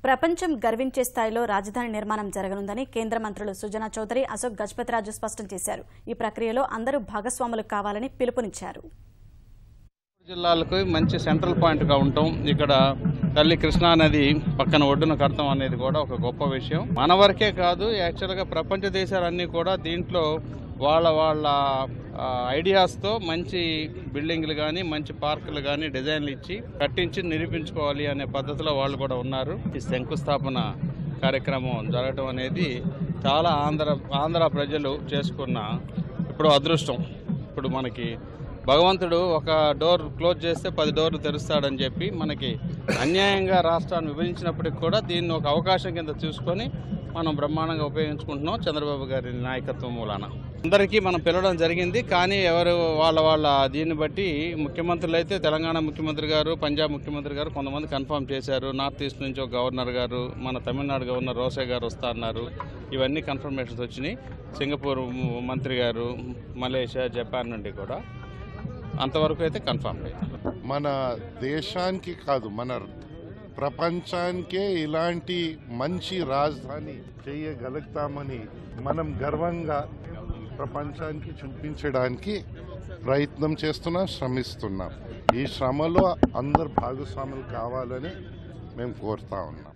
ప్రపంచం గర్వించే స్థాయిలో రాజధాని నిర్మాణం జరగనుందని కేంద్ర మంత్రులు సుజనా చౌదరి, అశోక్ గజపతిరాజు స్పష్టం చేశారు. ఈ ప్రక్రియలో అందరూ భాగస్వాములు కావాలని పిలుపునిచ్చారు. జిల్లాలకు మంచి సెంట్రల్ పాయింట్గా ఉంటాం. ఇక్కడ తల్లి కృష్ణా నది పక్కన ఒడ్డున కడతాం అనేది కూడా ఒక గొప్ప విషయం. మన వరకే కాదు, యాక్చువల్గా ప్రపంచ దేశాలన్నీ కూడా దీంట్లో వాళ్ళ ఐడియాస్తో మంచి బిల్డింగ్లు కానీ మంచి పార్కులు కానీ డిజైన్లు ఇచ్చి కట్టించి నిరూపించుకోవాలి అనే పద్ధతిలో వాళ్ళు కూడా ఉన్నారు. ఈ శంకుస్థాపన కార్యక్రమం జరగడం అనేది చాలా ఆంధ్ర ప్రజలు చేసుకున్న ఇప్పుడు అదృష్టం. ఇప్పుడు మనకి భగవంతుడు ఒక డోర్ క్లోజ్ చేస్తే 10 డోర్లు తెరుస్తాడని చెప్పి మనకి అన్యాయంగా రాష్ట్రాన్ని విభజించినప్పటికి కూడా దీన్ని ఒక అవకాశం కింద చూసుకొని మనం బ్రహ్మాండంగా ఉపయోగించుకుంటున్నాం. చంద్రబాబు గారి నాయకత్వం మూలాన అందరికీ మనం పిలవడం జరిగింది. కానీ ఎవరు వాళ్ళ దీన్ని బట్టి ముఖ్యమంత్రులు అయితే తెలంగాణ ముఖ్యమంత్రి గారు, పంజాబ్ ముఖ్యమంత్రి గారు కొంతమంది కన్ఫర్మ్ చేశారు. నార్త్ ఈస్ట్ నుంచి ఒక గవర్నర్ గారు, మన తమిళనాడు గవర్నర్ రోసే గారు వస్తా అన్నారు. ఇవన్నీ కన్ఫర్మేషన్స్ వచ్చినాయి. సింగపూర్ మంత్రి గారు, మలేషియా, జపాన్ నుండి కూడా అంతవరకు అయితే కన్ఫర్మ్ లేదు. మన దేశానికి కాదు, మన ప్రపంచానికే ఇలాంటి మంచి రాజధాని చేయగలుగుతామని మనం గర్వంగా ప్రపంచానికి చూపించడానికి ప్రయత్నం చేస్తున్నాం, శ్రమిస్తున్నాం. ఈ శ్రమలో అందరు భాగస్వాములు కావాలని మేము కోరుతా ఉన్నాం.